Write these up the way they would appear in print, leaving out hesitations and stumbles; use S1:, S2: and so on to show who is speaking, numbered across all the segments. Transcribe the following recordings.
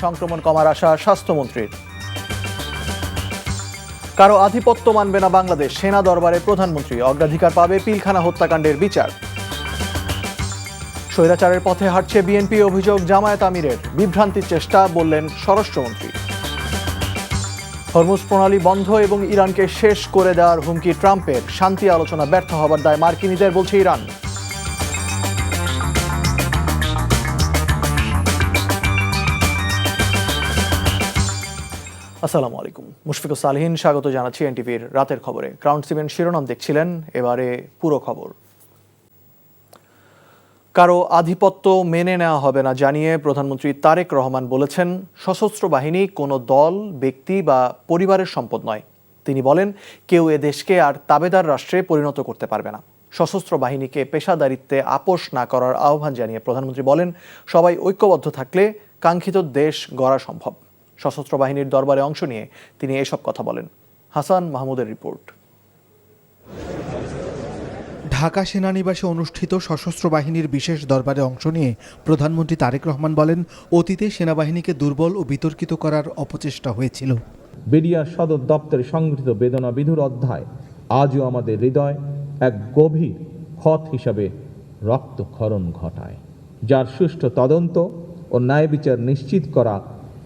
S1: সংক্রমণ কমার আশা স্বাস্থ্যমন্ত্রীর। কারো আধিপত্য মানবে না বাংলাদেশ, সেনা দরবারে প্রধানমন্ত্রী। অগ্রাধিকার পাবে পিলখানা হত্যাকাণ্ডের বিচার। স্বৈরাচারের পথে হাঁটছে বিএনপি, অভিযোগ জামায়াত আমিরের। বিভ্রান্তির চেষ্টা, বললেন স্বরাষ্ট্রমন্ত্রী। হরমুজ প্রণালী বন্ধ এবং ইরানকে শেষ করে দেওয়ার হুমকি ট্রাম্পের। শান্তি আলোচনা ব্যর্থ হবার দায় মার্কিনীদের, বলছে ইরান। আসসালামু আলাইকুম, মুশফিকুর সালেহীন স্বাগত জানাচ্ছি এনটিভির রাতের খবরে। গ্রাউন্ড সিমেন্ট শিরোনাম দেখছিলেন, এবারে পুরো খবর। কারো আধিপত্য মেনে নেওয়া হবে না জানিয়ে প্রধানমন্ত্রী তারেক রহমান বলেছেন, সশস্ত্র বাহিনী কোনো দল, ব্যক্তি বা পরিবারের সম্পদ নয়। তিনি বলেন, কেউ এ দেশকে আর তাবেদার রাষ্ট্রে পরিণত করতে পারবে না। সশস্ত্র বাহিনীকে পেশাদারিত্বে আপোষ না করার আহ্বান জানিয়ে প্রধানমন্ত্রী বলেন, সবাই ঐক্যবদ্ধ থাকলে কাঙ্ক্ষিত দেশ গড়া সম্ভব। সশস্ত্র বাহিনীর দরবারে অংশ নিয়ে তিনি এসব কথা বলেন। হাসান মাহমুদের রিপোর্ট।
S2: ঢাকা সেনানিবাসে অনুষ্ঠিত সশস্ত্র বাহিনীর বিশেষ দরবারে অংশ নিয়ে প্রধানমন্ত্রী তারেক রহমান বলেন, অতীতে সেনাবাহিনীকে দুর্বল ও বিতর্কিত করার অপচেষ্টা হয়েছিল।
S3: বিডিআর সদর দপ্তরে সংগঠিত বেদনা বিধুর অধ্যায় আজও আমাদের হৃদয় এক গভীর ক্ষত হিসাবে রক্তক্ষরণ ঘটায়, যার সুষ্ঠু তদন্ত ও ন্যায় বিচার নিশ্চিত করা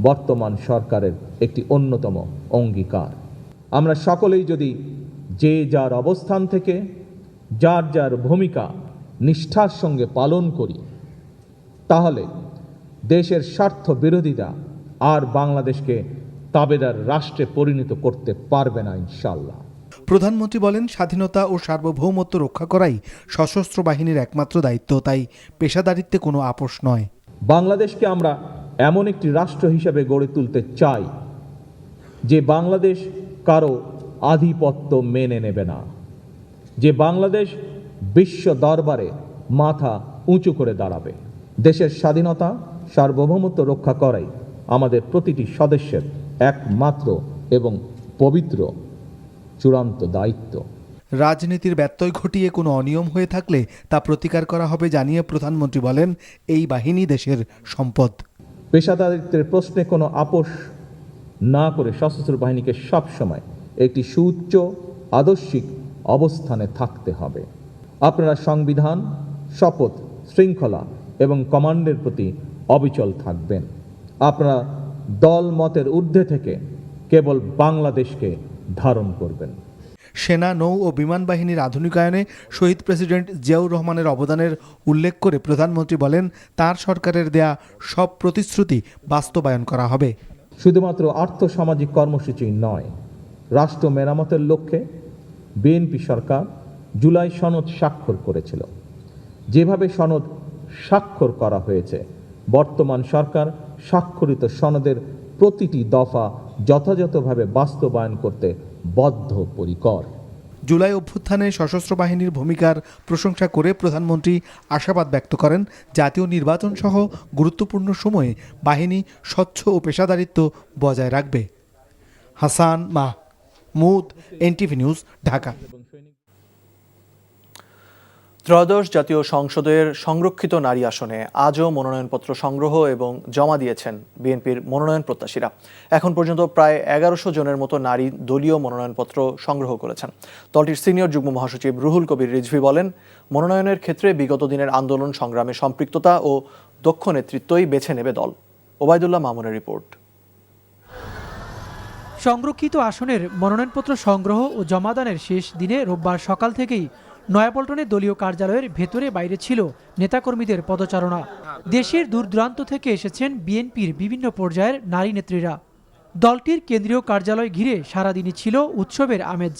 S3: বর্তমান সরকারের একটি অন্যতম অঙ্গীকার। আমরা সকলেই যদি যে যার অবস্থান থেকে যার যার ভূমিকা নিষ্ঠার সঙ্গে পালন করি, তাহলে দেশের স্বার্থ বিরোধীরা আর বাংলাদেশকে তাবেদার রাষ্ট্রে পরিণত করতে পারবে না, ইনশাআল্লাহ।
S2: প্রধানমন্ত্রী বলেন, স্বাধীনতা ও সার্বভৌমত্ব রক্ষা করাই সশস্ত্র বাহিনীর একমাত্র দায়িত্ব, তাই পেশাদারিত্বে কোনো আপোষ নয়।
S3: বাংলাদেশকে আমরা এমন একটি রাষ্ট্র হিসেবে গড়ে তুলতে চাই যে বাংলাদেশ কারো আধিপত্য মেনে নেবে না, যে বাংলাদেশ বিশ্ব দরবারে মাথা উঁচু করে দাঁড়াবে। দেশের স্বাধীনতা সার্বভৌমত্ব রক্ষা করাই আমাদের প্রতিটি সদস্যের একমাত্র এবং পবিত্র চূড়ান্ত দায়িত্ব।
S2: রাজনীতির ব্যত্যয় ঘটিয়ে কোনো অনিয়ম হয়ে থাকলে তা প্রতিকার করা হবে জানিয়ে প্রধানমন্ত্রী বলেন, এই বাহিনী দেশের সম্পদ।
S3: পেশাদারিত্বের প্রশ্নে কোনো আপোষ না করে সশস্ত্র বাহিনীকে সবসময় একটি সুউচ্চ আদর্শিক অবস্থানে থাকতে হবে। আপনারা সংবিধান, শপথ, শৃঙ্খলা এবং কমান্ডের প্রতি অবিচল থাকবেন। আপনারা দল মতের ঊর্ধ্বে থেকে কেবল বাংলাদেশকে ধারণ করবেন।
S2: সেনা, নৌ ও বিমান বাহিনীর আধুনিকায়নে শহীদ প্রেসিডেন্ট জিয়াউর রহমানের অবদানের উল্লেখ করে প্রধানমন্ত্রী বলেন, তার সরকারের দেয়া সব প্রতিশ্রুতি বাস্তবায়ন করা হবে।
S3: শুধুমাত্র আর্থসামাজিক কর্মসূচি নয়, রাষ্ট্র মেরামতের লক্ষ্যে বিএনপি সরকার জুলাই সনদ স্বাক্ষর করেছিল। যেভাবে সনদ স্বাক্ষর করা হয়েছে, বর্তমান সরকার স্বাক্ষরিত সনদের প্রতিটি দফা যথাযথভাবে বাস্তবায়ন করতে বদ্ধপরিকর।
S2: জুলাই অভ্যুত্থানে সশস্ত্র বাহিনীর ভূমিকার প্রশংসা করে প্রধানমন্ত্রী আশাবাদ ব্যক্ত করেন, জাতীয় নির্বাচন সহ গুরুত্বপূর্ণ সময়ে বাহিনী স্বচ্ছ ও পেশাদারিত্ব বজায় রাখবে। Hasan Mahmud, NTV news, Dhaka.
S1: ত্রয়োদশ জাতীয় সংসদের সংরক্ষিত নারী আসনে আজও মনোনয়নপত্র সংগ্রহ এবং জমা দিয়েছেন বিএনপির মনোনয়ন প্রত্যাশীরা। এখন পর্যন্ত প্রায় 1100 জনের মতো নারী দলীয় মনোনয়নপত্র সংগ্রহ করেছেন। দলটির সিনিয়র যুগ্ম মহাসচিব রুহুল কবির রিজভী বলেন, মনোনয়নের ক্ষেত্রে বিগত দিনের আন্দোলন সংগ্রামে সম্পৃক্ততা ও দক্ষ নেতৃত্বই বেছে নেবে দল। ওবায়দুল্লাহ মামুনের রিপোর্ট।
S4: সংরক্ষিত আসনের মনোনয়নপত্র সংগ্রহ ও জমাদানের শেষ দিনে রোববার সকাল থেকেই নয়াপল্টনে দলীয় কার্যালয়ের ভেতরে বাইরে ছিল নেতাকর্মীদের পদচারণা। দেশের দূর দূরান্ত থেকে এসেছেন বিএনপির বিভিন্ন পর্যায়ের নারী নেত্রীরা। দলটির কেন্দ্রীয় কার্যালয় ঘিরে সারাদিনই ছিল উৎসবের আমেজ।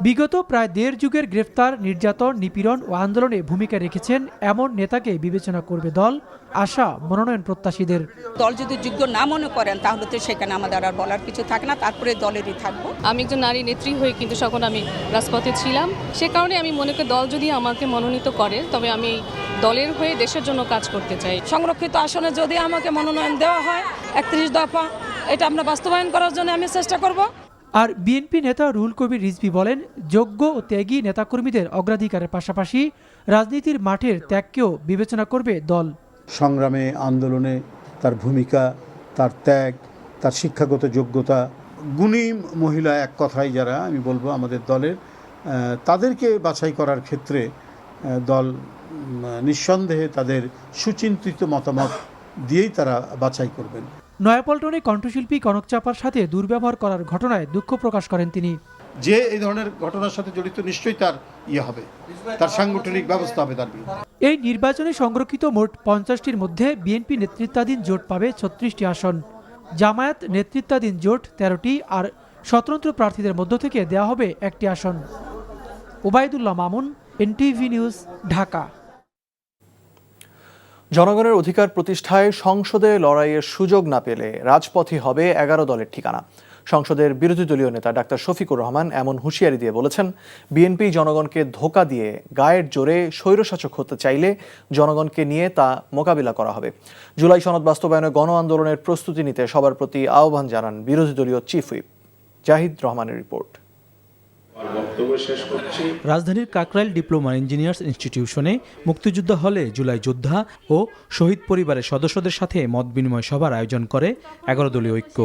S4: বিগত প্রায় 1.5 যুগের গ্রেফতার, নির্যাতন, নিপীড়ন ও আন্দোলনে ভূমিকা রেখেছেন এমন নেতাকে বিবেচনা করবে দল, আশা মনোনয়ন প্রত্যাশীদের।
S5: দল যদি যোগ্য না মনে করেন তাহলে তো সেখানে আমাদের আর বলার কিছু থাকে না, তারপরে দলেরই থাকবো।
S6: আমি একজন নারী নেত্রী হয়ে কিন্তু তখন আমি রাজপথে ছিলাম, সে কারণে আমি মনে করি দল যদি আমাকে মনোনীত করে তবে আমি দলের হয়ে দেশের জন্য কাজ করতে চাই।
S5: সংরক্ষিত আসনে যদি আমাকে মনোনয়ন দেওয়া হয় 31 দফা, এটা আমরা বাস্তবায়ন করার জন্য আমি চেষ্টা করব।
S4: আর বিএনপি নেতা রুহুল কবির রিজভী বলেন, যোগ্য ও ত্যাগী নেতাকর্মীদের অগ্রাধিকারের পাশাপাশি রাজনীতির মাঠের ত্যাগকেও বিবেচনা করবে দল।
S7: সংগ্রামে, আন্দোলনে তার ভূমিকা তার ত্যাগ, তার শিক্ষাগত যোগ্যতা, গুণী মহিলা এক কথায় যারা আমি বলবো আমাদের দলের, তাদেরকে বাছাই করার ক্ষেত্রে দল নিঃসন্দেহে তাদের সুচিন্তিত মতামত দিয়েই তারা বাছাই করবেন।
S4: নয়াপল্টনে কণ্ঠশিল্পী কনক চাপার সাথে দুর্ব্যবহার করার ঘটনায় দুঃখ প্রকাশ করেন তিনি।
S7: যে এই ধরনের ঘটনার সাথে জড়িত নিশ্চয়ই তার হবে, তার সাংগঠনিক ব্যবস্থা হবে তার বিরুদ্ধে।
S4: এই নির্বাচনে সংরক্ষিত মোট 50টির মধ্যে বিএনপি নেতৃত্বাধীন জোট পাবে 36টি আসন, জামায়াত নেতৃত্বাধীন জোট 13টি, আর স্বতন্ত্র প্রার্থীদের মধ্য থেকে দেওয়া হবে একটি আসন। Obaidullah Mamun, NTV news, Dhaka.
S1: জনগণের অধিকার প্রতিষ্ঠায় সংসদে লড়াইয়ের সুযোগ না পেলে রাজপথই হবে 11 দলের ঠিকানা। সংসদের বিরোধী দলীয় নেতা ডাক্তার শফিকুর রহমান এমন হুঁশিয়ারি দিয়ে বলেছেন, বিএনপি জনগণকে ধোঁকা দিয়ে গায়ের জোরে স্বৈরশাসক হতে চাইলে জনগণকে নিয়ে তা মোকাবিলা করা হবে। জুলাই সনদ বাস্তবায়নে গণ আন্দোলনের প্রস্তুতি নিতে সবার প্রতি আহ্বান জানান বিরোধী দলীয় চিফ হুইপ জাহিদ রহমানের রিপোর্ট।
S8: রাজধানীর কাকরাইল ডিপ্লোমা ইঞ্জিনিয়ার্স ইনস্টিটিউশনে মুক্তিযুদ্ধ হলে জুলাই যোদ্ধা ও শহীদ পরিবারের সদস্যদের সাথে মত বিনিময় সভার আয়োজন করে 11 দলীয় ঐক্য।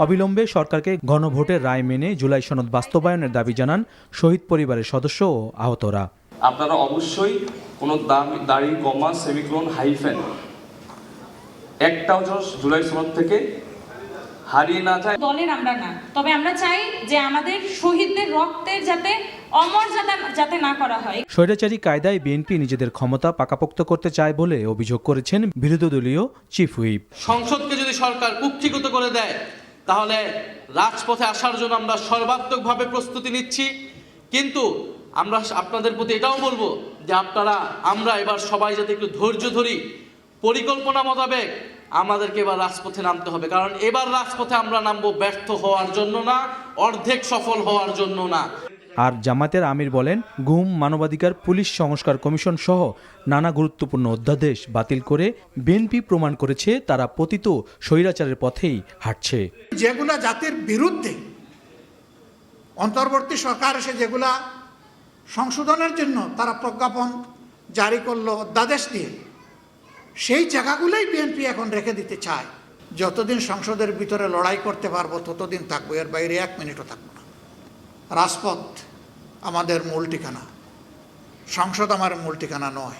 S8: অবিলম্বে সরকারকে গণভোটের রায় মেনে জুলাই সনদ বাস্তবায়নের দাবি জানান শহীদ পরিবারের সদস্য ও আহতরা।
S9: আপনারা অবশ্যই কোনো দাড়ি, কমা, সেমিকোলন, হাইফেন একটাও জুলাই সনদ থেকে হারিয়ে না যায়।
S10: দলের আমরা না, তবে আমরা চাই যে আমাদের শহীদদের রক্তের যাতে অমর যাতে না করা হয়।
S8: স্বৈরাচারী কায়দায় বিএনপি নিজেদের ক্ষমতা পাকাপোক্ত করতে চায় বলে অভিযোগ করেছেন বিরোধী দলীয় চিফ হুইপ।
S11: সংসদকে যদি সরকার কুক্ষিগত করে দেয় তাহলে রাজপথে আসার জন্য আমরা সর্বাত্মকভাবে প্রস্তুতি নিচ্ছি, কিন্তু আমরা আপনাদের প্রতি এটাও বলবো যে আমরা এবার সবাই যাতে একটু ধৈর্য ধরি, পরিকল্পনা মোতাবেক আমাদেরকে এবার রাজপথে নামতে হবে। কারণ এবার রাজপথে আমরা নামবো ব্যর্থ হওয়ার জন্য না, অর্ধেক সফল হওয়ার জন্য না।
S8: আর জামাতের আমির বলেন, গুম, মানবাধিকার, পুলিশ সংস্কার কমিশন সহ নানা গুরুত্বপূর্ণ অধ্যাদেশ বাতিল করে বিএনপি প্রমাণ করেছে তারা পতিত স্বৈরাচারের পথেই হাঁটছে।
S12: যেগুলা জাতির বিরুদ্ধে অন্তর্বর্তী সরকার এসে যেগুলা সংশোধনের জন্য তারা প্রজ্ঞাপন জারি করলো অধ্যাদেশ দিয়ে, সেই জায়গাগুলোই বিএনপি এখন রেখে দিতে চায়। যতদিন সংসদের ভিতরে লড়াই করতে পারবো ততদিন থাকবো, এর বাইরে 1 মিনিটও থাকবো না। রাজপথ আমাদের মূল ঠিকানা, সংসদ আমার মূল ঠিকানা নয়।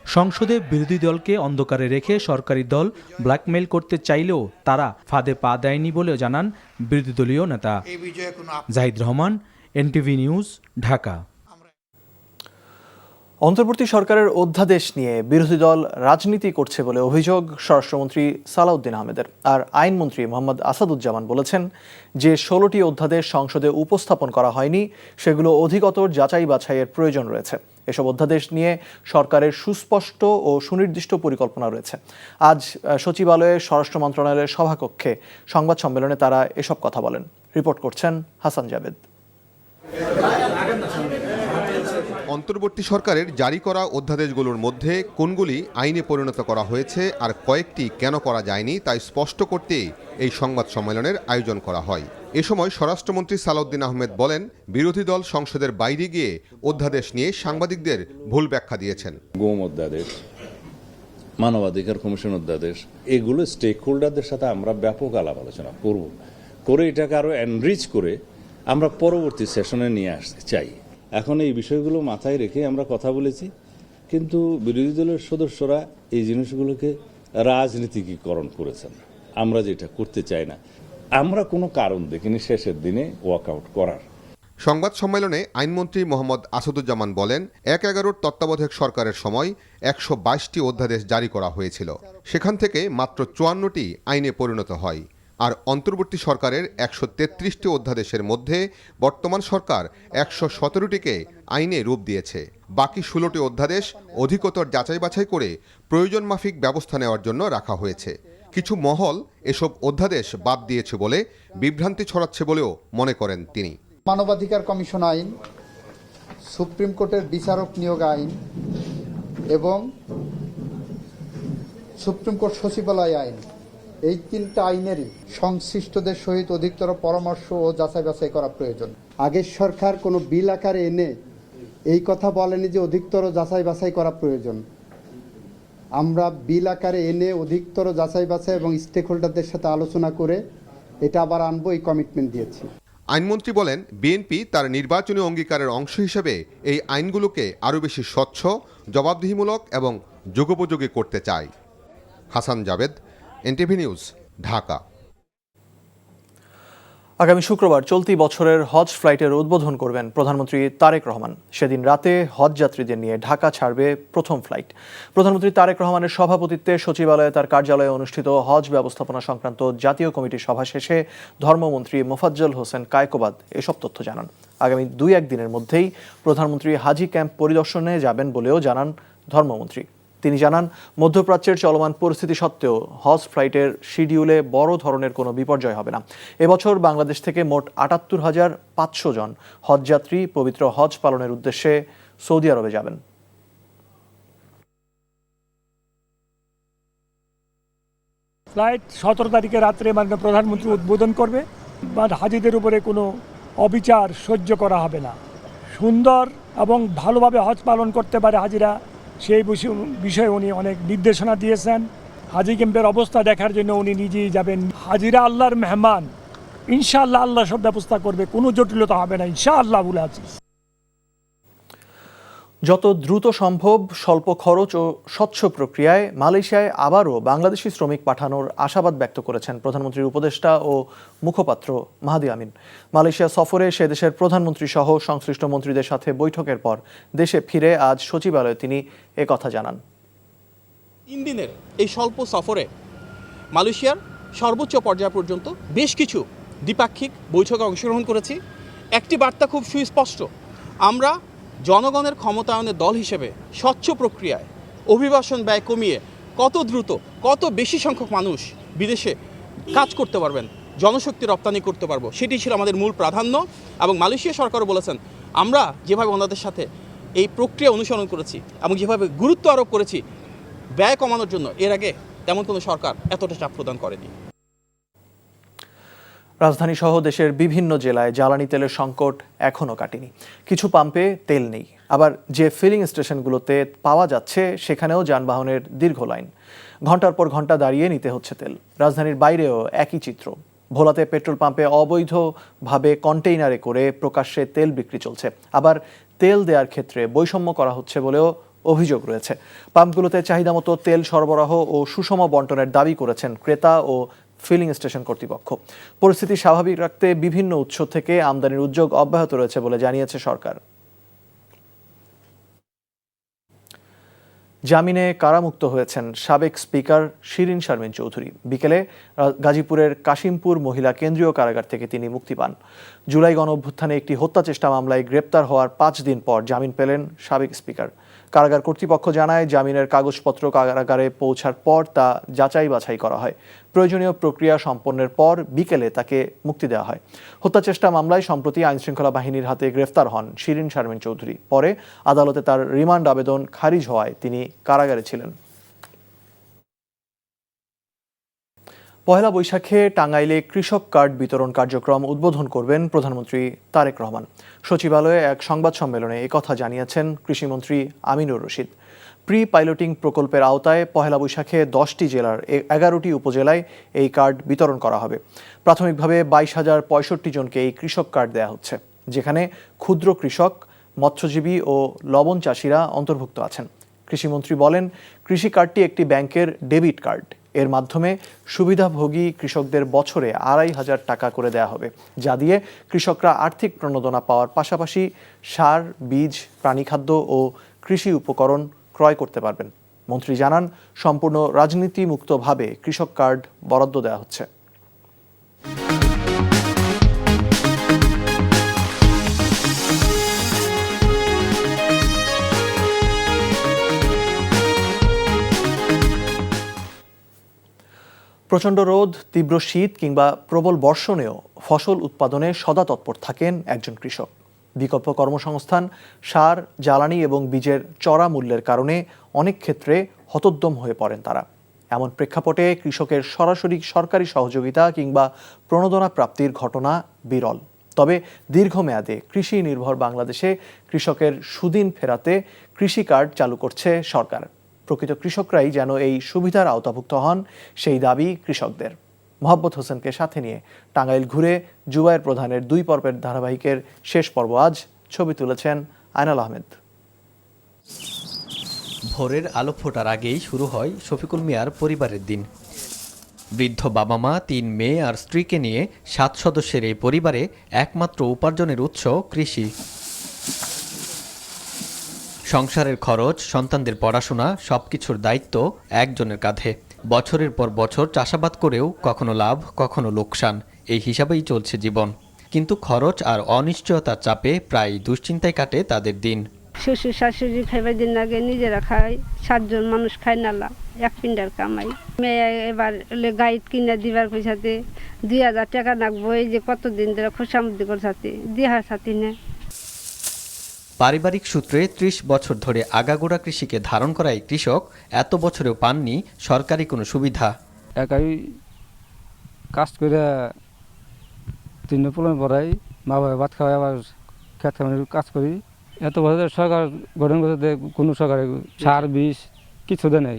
S8: সংসদে বিরোধী দলকে অন্ধকারে রেখে সরকারি দল ব্ল্যাকমেইল করতে চাইলেও তারা ফাঁদে পা দেয়নি বলে জানান বিরোধী দলীয় নেতা জাহিদ রহমান, এনটিভি নিউজ, ঢাকা।
S1: অন্তর্বর্তী সরকারের অধ্যাদেশ নিয়ে বিরোধী দল রাজনীতি করছে বলে অভিযোগ স্বরাষ্ট্রমন্ত্রী সালাউদ্দিন আহমেদের। আর আইনমন্ত্রী মোহাম্মদ আসাদুজ্জামান বলেছেন, যে 16টি অধ্যাদেশ সংসদে উপস্থাপন করা হয়নি সেগুলো অধিকতর যাচাই বাছাইয়ের প্রয়োজন রয়েছে। এসব অধ্যাদেশ নিয়ে সরকারের সুস্পষ্ট ও সুনির্দিষ্ট পরিকল্পনা রয়েছে। আজ সচিবালয়ে স্বরাষ্ট্র মন্ত্রণালয়ের সভাকক্ষে সংবাদ সম্মেলনে তারা এসব কথা বলেন। রিপোর্ট করছেন হাসান জাবেদ।
S13: অন্তর্বর্তী সরকারের জারি করা অধ্যাদেশগুলোর মধ্যে কোনগুলি আইনে পরিণত করা হয়েছে আর কয়েকটি কেন করা যায়নি তাই স্পষ্ট করতে এই সংবাদ সম্মেলনের আয়োজন করা হয়। এ সময় স্বরাষ্ট্রমন্ত্রী সালাউদ্দিন আহমেদ বলেন, বিরোধী দল সংসদের বাইরে গিয়ে অধ্যাদেশ নিয়ে সাংবাদিকদের ভুল ব্যাখ্যা দিয়েছেন।
S14: গুম অধ্যাদেশ, মানবাধিকার কমিশন অধ্যাদেশ, এগুলো স্টেক হোল্ডারদের সাথে আমরা ব্যাপক আলাপ আলোচনা করে এটাকে আরো এনরিচ করে আমরা পরবর্তী সেশনে নিয়ে আসতে চাই। এখন এই বিষয়গুলো মাথায় রেখে আমরা কথা বলেছি, কিন্তু বিরোধী দলের সদস্যরা এই জিনিসগুলোকে রাজনীতিকীকরণ করেছেন। আমরা যেটা করতে চাই না, আমরা কোনো কারণ দেখিনি শেষের দিনে ওয়াকআউট করার।
S13: সংবাদ সম্মেলনে আইনমন্ত্রী মোহাম্মদ আসাদুজ্জামান বলেন, 1/11 তত্ত্বাবধায়ক সরকারের সময় 122টি অধ্যাদেশ জারি করা হয়েছিল, সেখান থেকে মাত্র 54টি আইনে পরিণত হয়। আর অন্তর্বর্তী সরকারের 133টি অধ্যাদেশের মধ্যে বর্তমান সরকার 117টিকে আইনে রূপ দিয়েছে। বাকি 16টি অধ্যাদেশ অধিকতর যাচাই বাছাই করে প্রয়োজন মাফিক ব্যবস্থা নেওয়ার জন্য রাখা হয়েছে। কিছু মহল এসব অধ্যাদেশ বাদ দিয়েছে বলে বিভ্রান্তি ছড়াচ্ছে বলেও মনে করেন তিনি।
S15: মানবাধিকার কমিশন আইন, সুপ্রিম কোর্টের বিচারক নিয়োগ আইন এবং সুপ্রিম কোর্ট সচিবালয় আইন, এই 3টা আইনেরই সংশ্লিষ্টদের সহিত অধিকতর পরামর্শ ও যাচাই বাছাই করা প্রয়োজন। আগের সরকার কোনো বিল আকারে এনে এই কথা বলেনি যে অধিকতর যাচাই বাছাই করা প্রয়োজন। আমরা বিল আকারে এনে অধিকতর যাচাই বাছাই এবং স্টেক হোল্ডারদের সাথে আলোচনা করে এটা আবার আনবো, এই কমিটমেন্ট দিয়েছি।
S13: আইনমন্ত্রী বলেন, বিএনপি তার নির্বাচনী অঙ্গীকারের অংশ হিসেবে এই আইনগুলোকে আরও বেশি স্বচ্ছ, জবাবদিহিমূলক এবং যুগোপযোগী করতে চায়। Hasan Javed, NTV news, Dhaka.
S1: আগামী শুক্রবার চলতি বছরের হজ ফ্লাইটের উদ্বোধন করবেন প্রধানমন্ত্রী তারেক রহমান। সেদিন রাতে হজ যাত্রীদের নিয়ে ঢাকা ছাড়বে প্রথম ফ্লাইট। প্রধানমন্ত্রী তারেক রহমানের সভাপতিত্বে সচিবালয়ে তার কার্যালয়ে অনুষ্ঠিত হজ ব্যবস্থাপনা সংক্রান্ত জাতীয় কমিটির সভা শেষে ধর্মমন্ত্রী মোফাজ্জল হোসেন কায়কোবাদ এসব তথ্য জানান। আগামী 2-1 দিনের মধ্যেই প্রধানমন্ত্রী হাজি ক্যাম্প পরিদর্শনে যাবেন বলেও জানান ধর্মমন্ত্রী। তিনি জানান, মধ্যপ্রাচ্যের চলমান পরিস্থিতি সত্ত্বেও হজ ফ্লাইটের শিডিউলে বড় ধরনের কোনো বিপর্যয় হবে না। এবছর বাংলাদেশ থেকে মোট ৭৮,৫০০ জন হজযাত্রী পবিত্র হজ পালনের উদ্দেশ্যে সৌদি আরবে যাবেন।
S16: ফ্লাইট 17 তারিখে রাত্রে মাননীয় প্রধানমন্ত্রী উদ্বোধন করবে। হাজিদের উপরে কোনো অবিচার সহ্য করা হবে না। সুন্দর এবং ভালোভাবে হজ পালন করতে পারে হাজিরা, সেই বিষয়ে উনি অনেক নির্দেশনা দিয়েছেন। হাজি ক্যাম্পের অবস্থা দেখার জন্য উনি নিজেই যাবেন। হাজিরা আল্লাহর মেহমান, ইনশাআল্লাহ আল্লাহ সব ব্যবস্থা করবে, কোনো জটিলতা হবে না ইনশাআল্লাহ বলে আছি।
S1: যত দ্রুত সম্ভব স্বল্প খরচ ও স্বচ্ছ প্রক্রিয়ায় মালয়েশিয়ায় আবারও বাংলাদেশি শ্রমিক পাঠানোর আশাবাদ ব্যক্ত করেছেন প্রধানমন্ত্রীর উপদেষ্টা ও মুখপাত্র মাহাদি আমিন। মালয়েশিয়া সফরে সে দেশের প্রধানমন্ত্রী সহ সংশ্লিষ্ট মন্ত্রীদের সাথে বৈঠকের পর দেশে ফিরে আজ সচিবালয়ে তিনি একথা জানান।
S17: 3 দিনের এই স্বল্প সফরে মালয়েশিয়ার সর্বোচ্চ পর্যায় পর্যন্ত বেশ কিছু দ্বিপাক্ষিক বৈঠকে অংশগ্রহণ করেছি। একটি বার্তা খুব সুস্পষ্ট, আমরা জনগণের ক্ষমতায়নের দল হিসেবে স্বচ্ছ প্রক্রিয়ায় অভিবাসন ব্যয় কমিয়ে কত দ্রুত কত বেশি সংখ্যক মানুষ বিদেশে কাজ করতে পারবেন, জনশক্তি রপ্তানি করতে পারবো, সেটি ছিল আমাদের মূল প্রাধান্য। এবং মালয়েশিয়া সরকারও বলেছেন, আমরা যেভাবে ওনাদের সাথে এই প্রক্রিয়া অনুসরণ করেছি এবং যেভাবে গুরুত্ব আরোপ করেছি ব্যয় কমানোর জন্য, এর আগে তেমন কোনো সরকার এতটা চাপ প্রদান করেনি।
S1: রাজধানী সহ দেশের বিভিন্ন জেলায় জ্বালানি তেলের সংকট এখনও কাটেনি। কিছু পাম্পে তেল নেই, আবার যে ফিলিং স্টেশনগুলোতে পাওয়া যাচ্ছে সেখানেও যানবাহনের দীর্ঘ লাইন। ঘন্টার পর ঘন্টা দাঁড়িয়ে নিতে হচ্ছে তেল। রাজধানীর বাইরেও একই চিত্র। ভোলাতে পেট্রোল পাম্পে অবৈধভাবে কন্টেইনারে করে প্রকাশ্যে তেল বিক্রি চলছে। আবার তেল দেওয়ার ক্ষেত্রে বৈষম্য করা হচ্ছে বলেও অভিযোগ রয়েছে। পাম্পগুলোতে চাহিদামতো তেল সরবরাহ ও সুষম বন্টনের দাবি করেছেন ক্রেতা ও ফিলিং স্টেশন কর্তৃপক্ষ। পরিস্থিতি স্বাভাবিক রাখতে বিভিন্ন উৎস থেকে আমদানির উদ্যোগ অব্যাহত রয়েছে বলে জানিয়েছে সরকার। জামিনে কারামুক্ত হয়েছেন সাবেক স্পিকার শিরিন শারমিন চৌধুরী। বিকেলে গাজীপুরের কাশিমপুর মহিলা কেন্দ্রীয় কারাগার থেকে তিনি মুক্তি পান। জুলাই গণঅভ্যুত্থানে একটি হত্যা চেষ্টা মামলায় গ্রেপ্তার হওয়ার 5 দিন পর জামিন পেলেন সাবেক স্পিকার। কারাগার কর্তৃপক্ষ জানায়, জামিনের কাগজপত্র কারাগারে পৌঁছার পর তা যাচাই বাছাই করা হয়। প্রয়োজনীয় প্রক্রিয়া সম্পন্নের পর বিকেলে তাকে মুক্তি দেওয়া হয়। হত্যা চেষ্টা মামলায় সম্প্রতি আইনশৃঙ্খলা বাহিনীর হাতে গ্রেফতার হন শিরিন শারমিন চৌধুরী। পরে আদালতে তার রিমান্ড আবেদন খারিজ হওয়ায় তিনি কারাগারে ছিলেন। পহেলা বৈশাখে টাঙ্গাইলে কৃষক কার্ড বিতরণ কার্যক্রম উদ্বোধন করবেন প্রধানমন্ত্রী তারেক রহমান। সচিবালয়ে এক সংবাদ সম্মেলনে একথা জানিয়েছেন কৃষিমন্ত্রী আমিনুর রশিদ। প্রি পাইলটিং প্রকল্পের আওতায় পহেলা বৈশাখে 10টি জেলার 11টি উপজেলায় এই কার্ড বিতরণ করা হবে। প্রাথমিকভাবে 22,065 জনকে এই কৃষক কার্ড দেওয়া হচ্ছে, যেখানে ক্ষুদ্র কৃষক, মৎস্যজীবী ও লবণ চাষিরা অন্তর্ভুক্ত আছেন। কৃষিমন্ত্রী বলেন, কৃষি কার্ডটি একটি ব্যাংকের ডেবিট কার্ড। এর মাধ্যমে সুবিধাভোগী কৃষকদের বছরে 2,500 টাকা করে দেওয়া হবে, যা দিয়ে কৃষকরা আর্থিক প্রণোদনা পাওয়ার পাশাপাশি সার, বীজ, প্রাণীখাদ্য ও কৃষি উপকরণ ক্রয় করতে পারবেন। মন্ত্রী জানান, সম্পূর্ণ রাজনীতিমুক্তভাবে কৃষক কার্ড বরাদ্দ দেওয়া হচ্ছে। প্রচণ্ড রোদ, তীব্র শীত কিংবা প্রবল বর্ষণেও ফসল উৎপাদনে সদা তৎপর থাকেন একজন কৃষক। বিকল্প কর্মসংস্থান, সার, জ্বালানি এবং বীজের চড়া মূল্যের কারণে অনেক ক্ষেত্রে হতোদ্যম হয়ে পড়েন তারা। এমন প্রেক্ষাপটে কৃষকের সরাসরি সরকারি সহযোগিতা কিংবা প্রণোদনা প্রাপ্তির ঘটনা বিরল। তবে দীর্ঘমেয়াদে কৃষি নির্ভর বাংলাদেশে কৃষকের সুদিন ফেরাতে কৃষি কার্ড চালু করছে সরকার। প্রকৃত কৃষকরাই যেন এই সুবিধার আওতাভুক্ত হন সেই দাবি কৃষকদের। মোহাম্মদ হোসেনকে সাথে নিয়ে টাঙ্গাইল ঘুরে জুবায়ের প্রধানের 2 পর্বের ধারাবাহিকের শেষ পর্ব আজ। ছবি তুলেছেন আয়নাল আহমেদ।
S18: ভোরের আলো ফোটার আগেই শুরু হয় শফিকুল মিয়ার পরিবারের দিন। বৃদ্ধ বাবা মা, 3 মেয়ে আর স্ত্রীকে নিয়ে 7 সদস্যের এই পরিবারে একমাত্র উপার্জনের উৎস কৃষি। সংসারের খরচ, সন্তানদের পড়াশোনা সবকিছুর দায়িত্ব একজনের কাঁধে। বছরের পর বছর চাষাবাদ করেও কখনো লাভ কখনো লোকসান, এই হিসাবেই চলছে জীবন। কিন্তু খরচ আর অনিশ্চয়তার চাপে প্রায় দুশ্চিন্তায় কাটে তাদের দিন।
S19: শ্বশুর শাশুড়ি খাইবার দিন আগে নিজেরা খায়, 7 জন মানুষ খায় নালা, 1 পিন্ডার কামাই। মেয়ে এবার গাইড কিনে দিবার পয়সাতে 2000 টাকা লাগবো। এই যে কতদিন ধরে খোসামুদ্দি করছাতে দিহার সাথে না।
S18: পারিবারিক সূত্রে 30 বছর ধরে আগাগোড়া কৃষিকে ধারণ করা এই কৃষক এত বছরেও পাননি সরকারি কোনো সুবিধা।
S20: একাই কাজ করে 3 পোলা পড়াই, মা বাবা ভাত খাওয়াই, আবার খেত খামারে কাজ করি। এত বছর সরকার গঠন করতে কোনো সরকার সার বিষ কিছু দেয় নাই।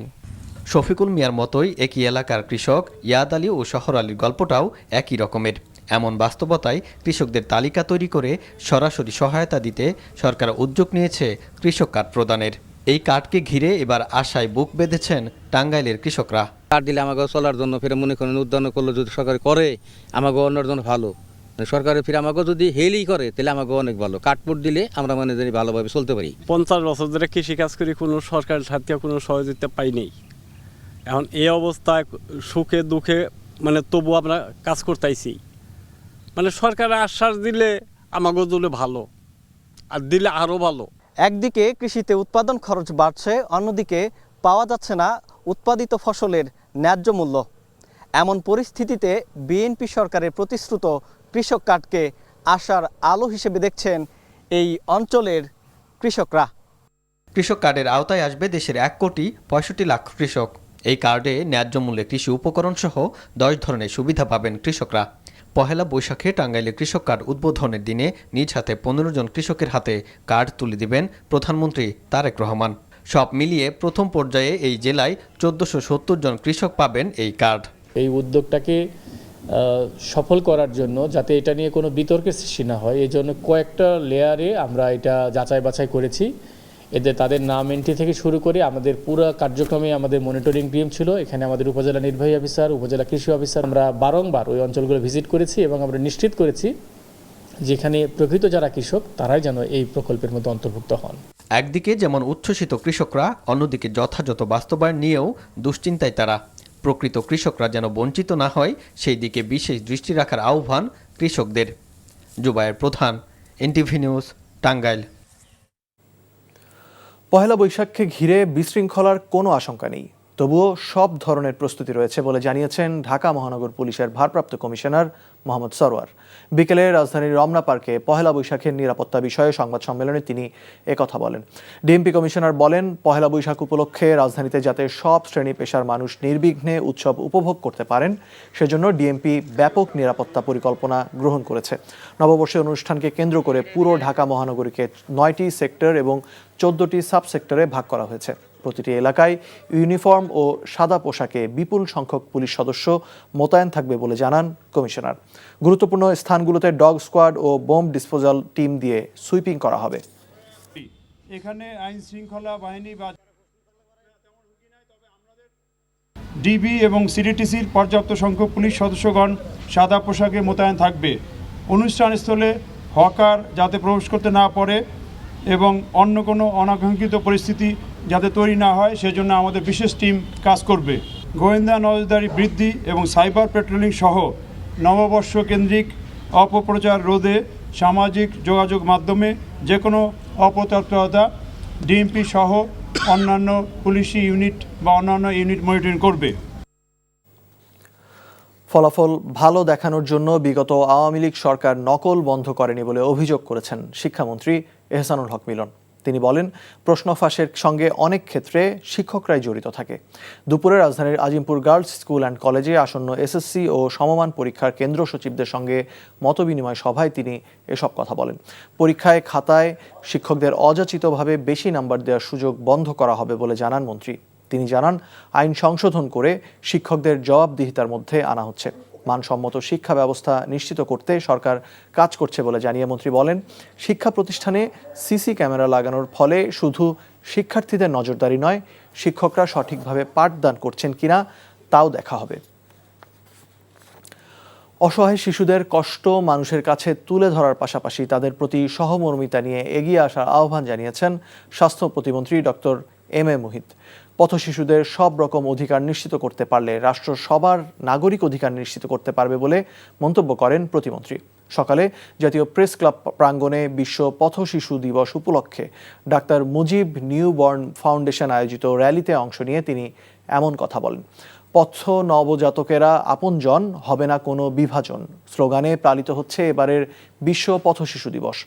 S18: শফিকুল মিয়ার মতোই একই এলাকার কৃষক ইয়াদ আলী ও শহর আলীর গল্পটাও একই রকমের। এমন বাস্তবতায় কৃষকদের তালিকা তৈরি করে সরাসরি সহায়তা দিতে সরকার উদ্যোগ নিয়েছে কৃষক কার্ড প্রদানের। এই কার্ডকে ঘিরে এবার আশায় বুক বেঁধেছেন টাঙ্গাইলের কৃষকরা।
S21: কার্ড দিলে আমাকে চলার জন্য ফিরে মনে করেন উদ্যান করলে যদি সরকার করে আমাকে অন্যের জন্য ভালো, সরকারের ফিরে আমাকে যদি হেলেই করে তাহলে আমাকে অনেক ভালো। কার্ডবোর্ড দিলে আমরা মানে জানি ভালোভাবে চলতে পারি।
S22: 50 বছর ধরে কৃষিকাজ করি, কোনো সরকারের সাথে কোনো সহযোগিতা পাইনি। এখন এই অবস্থায় সুখে দুঃখে মানে তবু আমরা কাজ করতেছি। মানে সরকারের আশ্বাস দিলে আমাকে জন্য ভালো, আর দিলে আরও ভালো।
S23: একদিকে কৃষিতে উৎপাদন খরচ বাড়ছে, অন্যদিকে পাওয়া যাচ্ছে না উৎপাদিত ফসলের ন্যায্য মূল্য। এমন পরিস্থিতিতে বিএনপি সরকারের প্রতিশ্রুত কৃষক কার্ডকে আশার আলো হিসেবে দেখছেন এই অঞ্চলের কৃষকরা।
S18: কৃষক কার্ডের আওতায় আসবে দেশের 1,65,00,000 কৃষক। এই কার্ডে ন্যায্য মূল্যে কৃষি উপকরণ সহ 10 ধরনের সুবিধা পাবেন কৃষকরা। পহেলা বৈশাখে টাঙ্গাইলে কৃষক কার্ড উদ্বোধনের দিনে নিজ হাতে 15 জন কৃষকের হাতে কার্ড তুলে দিবেন প্রধানমন্ত্রী তারেক রহমান। সব মিলিয়ে প্রথম পর্যায়ে এই জেলায় 1470 জন কৃষক পাবেন এই কার্ড।
S24: এই উদ্যোগটাকে সফল করার জন্য, যাতে এটা নিয়ে কোনো বিতর্কের সৃষ্টি না হয়, এই জন্য কয়েকটা লেয়ারে আমরা এটা যাচাই বাছাই করেছি। এতে তাদের নাম এন্ট্রি থেকে শুরু করে আমাদের পুরো কার্যক্রমে আমাদের মনিটরিং টিম ছিল। এখানে আমাদের উপজেলা নির্বাহী অফিসার, উপজেলা কৃষি অফিসার, আমরা বারংবার ওই অঞ্চলগুলো ভিজিট করেছি এবং আমরা নিশ্চিত করেছি যেখানে প্রকৃত যারা কৃষক তারাই যেন এই প্রকল্পের মধ্যে অন্তর্ভুক্ত হন।
S18: একদিকে যেমন উচ্ছ্বসিত কৃষকরা, অন্যদিকে যথাযথ বাস্তবায়ন নিয়েও দুশ্চিন্তায় তারা। প্রকৃত কৃষকরা যেন বঞ্চিত না হয় সেই দিকে বিশেষ দৃষ্টি রাখার আহ্বান কৃষকদের। জুবায়ের প্রধান, এনটিভি নিউজ, টাঙ্গাইল।
S1: পহেলা বৈশাখকে ঘিরে বিশৃঙ্খলার কোনো আশঙ্কা নেই, তবুও সব ধরনের প্রস্তুতি রয়েছে বলে জানিয়েছেন ঢাকা মহানগর পুলিশের ভারপ্রাপ্ত কমিশনার মোহাম্মদ সরওয়ার। বিকেলে রাজধানীর রমনা পার্কে পহেলা বৈশাখের নিরাপত্তা বিষয়ে সংবাদ সম্মেলনে তিনি একথা বলেন। ডিএমপি কমিশনার বলেন, পহেলা বৈশাখ উপলক্ষে রাজধানীতে যাতে সব শ্রেণী পেশার মানুষ নির্বিঘ্নে উৎসব উপভোগ করতে পারেন সেজন্য ডিএমপি ব্যাপক নিরাপত্তা পরিকল্পনা গ্রহণ করেছে। নববর্ষের অনুষ্ঠানকে কেন্দ্র করে পুরো ঢাকা মহানগরীকে 9টি সেক্টর এবং 14টি সাব সেক্টরে ভাগ করা হয়েছে। প্রতিটি এলাকায় ইউনিফর্ম ও সাদা পোশাকে বিপুল সংখ্যক পুলিশ সদস্য মোতায়েন থাকবে বলে জানান কমিশনার। গুরুত্বপূর্ণ স্থানগুলোতে ডগ স্কোয়াড ও বোম ডিসপোজাল টিম দিয়ে সুইপিং করা হবে।
S25: এখানে আইন শৃঙ্খলা বাহিনী বা ডিবি এবং সিডিটিসির পর্যাপ্ত সংখ্যক পুলিশ সদস্যগণ সাদা পোশাকে মোতায়েন থাকবে। অনুষ্ঠানস্থলে হকার যাতে প্রবেশ করতে না পারে এবং অন্য কোনো অনাকাঙ্ক্ষিত পরিস্থিতি যাতে তৈরি না হয় সেজন্য আমাদের বিশেষ টিম কাজ করবে। গোয়েন্দা নজরদারি বৃদ্ধি এবং সাইবার পেট্রোলিং সহ নববর্ষ কেন্দ্রিক অপপ্রচার রোধে সামাজিক যোগাযোগ মাধ্যমে যে কোনো অপতৎপরতা ডিএমপি সহ অন্যান্য পুলিশি ইউনিট বা অন্যান্য ইউনিট মনিটরিং করবে।
S1: ফলাফল ভালো দেখানোর জন্য বিগত আওয়ামী লীগ সরকার নকল বন্ধ করেনি বলে অভিযোগ করেছেন শিক্ষামন্ত্রী এহসানুল হক মিলন। তিনি বলেন, প্রশ্ন ফাঁসের সঙ্গে অনেক ক্ষেত্রে শিক্ষকরাই জড়িত থাকে। দুপুরে রাজধানীর আজিমপুর গার্লস স্কুল অ্যান্ড কলেজে আসন্ন এসএসসি ও সমমান পরীক্ষার কেন্দ্র সচিবদের সঙ্গে মতবিনিময় সভায় তিনি এসব কথা বলেন। পরীক্ষায় খাতায় শিক্ষকদের অযাচিতভাবে বেশি নাম্বার দেওয়ার সুযোগ বন্ধ করা হবে বলে জানান মন্ত্রী। তিনি জানান, আইন সংশোধন করে শিক্ষকদের জবাবদিহিতার মধ্যে আনা হচ্ছে। মানসম্মত শিক্ষা ব্যবস্থা নিশ্চিত করতে সরকার কাজ করছে বলে জানিয়ে মন্ত্রী বলেন, শিক্ষা প্রতিষ্ঠানে সিসি ক্যামেরা লাগানোর ফলে শুধু শিক্ষার্থীদের নজরদারি নয়, শিক্ষকরা সঠিকভাবে পাঠদান করছেন কিনা তাও দেখা হবে। অসহায় শিশুদের কষ্ট মানুষের কাছে তুলে ধরার পাশাপাশি তাদের প্রতি সহমর্মিতা নিয়ে এগিয়ে আসার আহ্বান জানিয়েছেন স্বাস্থ্য প্রতিমন্ত্রী ডক্টর এম এ মুহিত। পথ শিশুদের সব রকম অধিকার নিশ্চিত করতে পারলে রাষ্ট্র সবার নাগরিক অধিকার নিশ্চিত করতে পারবে বলে মন্তব্য করেন প্রতিমন্ত্রী। সকালে জাতীয় প্রেস ক্লাব প্রাঙ্গণে বিশ্ব পথ শিশু দিবস উপলক্ষে ডাক্তার মুজিব নিউবর্ন ফাউন্ডেশন আয়োজিত র্যালিতে অংশ নিয়ে তিনি এমন কথা বলেন। পথ নবজাতকেরা আপনজন, হবে না কোনো বিভাজন স্লোগানে পালিত হচ্ছে এবারের বিশ্ব পথ শিশু দিবস।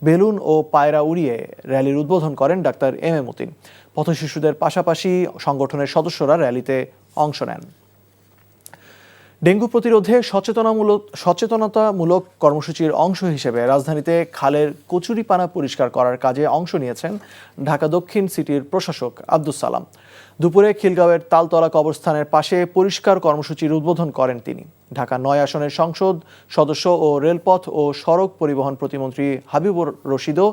S1: বেলুন ও পায়রা উড়িয়ে র্যালির উদ্বোধন করেন ডাক্তার এম এ মতিন। পথ শিশুদের পাশাপাশি সংগঠনের সদস্যরা র্যালিতে অংশ নেন। ডেঙ্গু প্রতিরোধে সচেতনতামূলক কর্মসূচির অংশ হিসেবে রাজধানীতে খালের কচুরিপানা পরিষ্কার করার কাজে অংশ নিয়েছেন ঢাকা দক্ষিণ সিটির প্রশাসক আব্দুস সালাম। দুপুরে খিলগাঁওয়ের তালতলা কবরস্থানের পাশে পরিষ্কার কর্মসূচির উদ্বোধন করেন তিনি। ঢাকা ৯ আসনের সংসদ সদস্য ও রেলপথ ও সড়ক পরিবহন প্রতিমন্ত্রী হাবিবুর রশিদও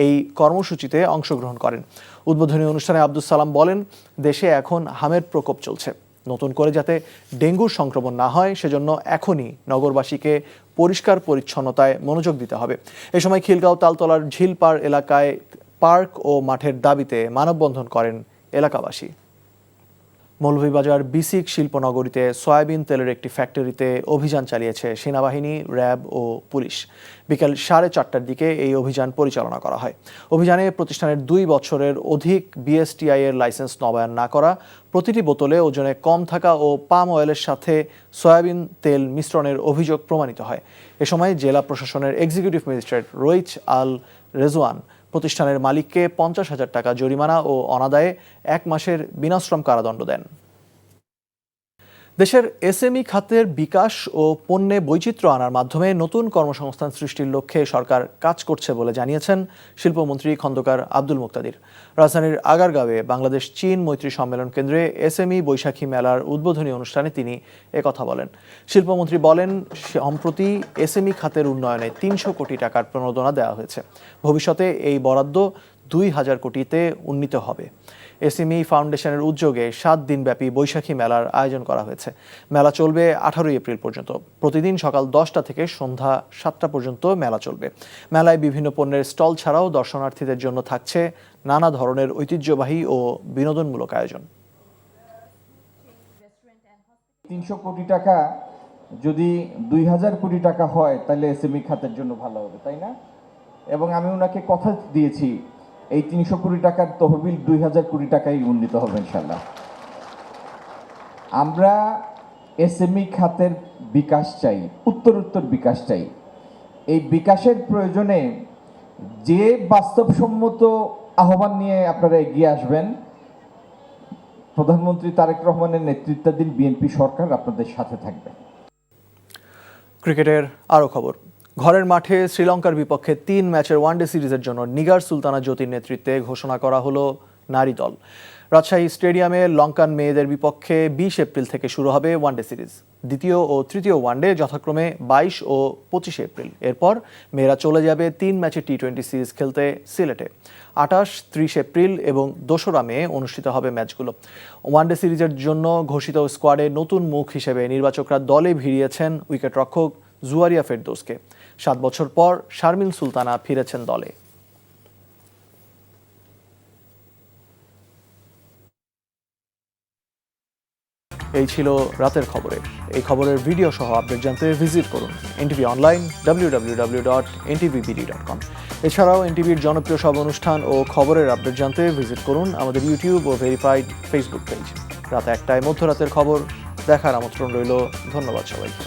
S1: এই কর্মসূচিতে অংশগ্রহণ করেন। উদ্বোধনী অনুষ্ঠানে আব্দুস সালাম বলেন, দেশে এখন হামের প্রকোপ চলছে। নতুন করে যাতে ডেঙ্গুর সংক্রমণ না হয় সেজন্য এখনই নগরবাসীকে পরিষ্কার পরিচ্ছন্নতায় মনোযোগ দিতে হবে। এ সময় খিলগাঁও তালতলার ঝিলপাড় এলাকায় পার্ক ও মাঠের দাবিতে মানববন্ধন করেন এলাকাবাসী। মৌলভীবাজার বিসিক শিল্পনগরীতে সয়াবিন তেলের একটি ফ্যাক্টরিতে অভিযান চালিয়েছে সেনাবাহিনী, র্যাব ও পুলিশ। বিকেল 4:30টার দিকে এই অভিযান পরিচালনা করা হয়। অভিযানে প্রতিষ্ঠানের 2 বছরের অধিক বিএসটিআই এর লাইসেন্স নবায়ন না করা, প্রতিটি বোতলে ওজনে কম থাকা ও পাম অয়েলের সাথে সয়াবিন তেল মিশ্রণের অভিযোগ প্রমাণিত হয়। এ সময় জেলা প্রশাসনের এক্সিকিউটিভ ম্যাজিস্ট্রেট রইচ আল রেজওয়ান প্রতিষ্ঠানের মালিককে 50,000 টাকা জরিমানা ও অনাদায়ে 1 মাসের বিনাশ্রম কারাদণ্ড দেন। দেশের এসএমই খাতের বিকাশ ও পণ্যে বৈচিত্র্য আনার মাধ্যমে নতুন কর্মসংস্থান সৃষ্টির লক্ষ্যে সরকার কাজ করছে বলে জানিয়েছেন শিল্পমন্ত্রী খন্দকার আব্দুল মুক্তাদির। রাজধানীর আগারগাঁওয়ে বাংলাদেশ চীন মৈত্রী সম্মেলন কেন্দ্রে এসএমই বৈশাখী মেলার উদ্বোধনী অনুষ্ঠানে তিনি একথা বলেন। শিল্পমন্ত্রী বলেন, সম্প্রতি এসএমই খাতের উন্নয়নে 300 কোটি টাকার প্রণোদনা দেওয়া হয়েছে। ভবিষ্যতে এই বরাদ্দ 2000 কোটিতে উন্নীত হবে। এসএমই ফাউন্ডেশনের উদ্যোগে 7 দিনব্যাপী বৈশাখী মেলার আয়োজন করা হয়েছে। মেলা চলবে 18 এপ্রিল পর্যন্ত। প্রতিদিন সকাল 10টা থেকে সন্ধ্যা 7টা পর্যন্ত মেলা চলবে। মেলায় বিভিন্ন পণ্যের স্টল ছাড়াও দর্শনার্থীদের জন্য থাকছে নানা ধরনের ঐতিহ্যবাহী ও বিনোদনমূলক আয়োজন।
S2: 300 কোটি টাকা যদি 2000 কোটি টাকা হয় তাহলে এসএমই খাতের জন্য ভালো হবে, তাই না? এবং আমি ওনাকে কথা দিয়েছি এই 300 কোটি টাকার তহবিল 2000 কোটি টাকায় উন্নীত হবে ইনশাল্লাহ। আমরা এসএমই খাতের বিকাশ চাই, উত্তরোত্তর বিকাশ চাই। এই বিকাশের প্রয়োজনে যে বাস্তবসম্মত আহ্বান নিয়ে আপনারা এগিয়ে আসবেন, প্রধানমন্ত্রী তারেক রহমানের নেতৃত্বাধীন বিএনপি সরকার আপনাদের সাথে থাকবে।
S1: ক্রিকেটের আরও খবর। ঘরের মাঠে শ্রীলঙ্কার বিপক্ষে 3 ম্যাচের ওয়ানডে সিরিজের জন্য নিগার সুলতানা জ্যোতির নেতৃত্বে ঘোষণা করা হলো নারী দল। রাজশাহী স্টেডিয়ামে লঙ্কান মেয়েদের বিপক্ষে 20 এপ্রিল থেকে শুরু হবে ওয়ানডে সিরিজ। দ্বিতীয় ও তৃতীয় ওয়ানডে যথাক্রমে 22 ও 25 এপ্রিল। এরপর মেয়েরা চলে যাবে 3 ম্যাচের টি-20 সিরিজ খেলতে সিলেটে। 28, 30 এপ্রিল এবং 2রা মে অনুষ্ঠিত হবে ম্যাচগুলো। ওয়ানডে সিরিজের জন্য ঘোষিত স্কোয়াডে নতুন মুখ হিসেবে নির্বাচকরা দলে ভিড়িয়েছেন উইকেটরক্ষক জুয়ারিয়া ফেরদৌসকে। 7 বছর পর শারমিন সুলতানা ফিরেছেন দলে। এই ছিল রাতের খবরে। এই খবরের ভিডিও সহ আপডেট জানতে ভিজিট করুন এনটিভি অনলাইন www.ntvbd.com। এছাড়াও এনটিভির জনপ্রিয় সব অনুষ্ঠান ও খবরের আপডেট জানতে ভিজিট করুন আমাদের ইউটিউব ও ভেরিফাইড ফেসবুক পেজ। রাত 1টায় মধ্যরাতের খবর দেখার আমন্ত্রণ রইল। ধন্যবাদ সবাইকে।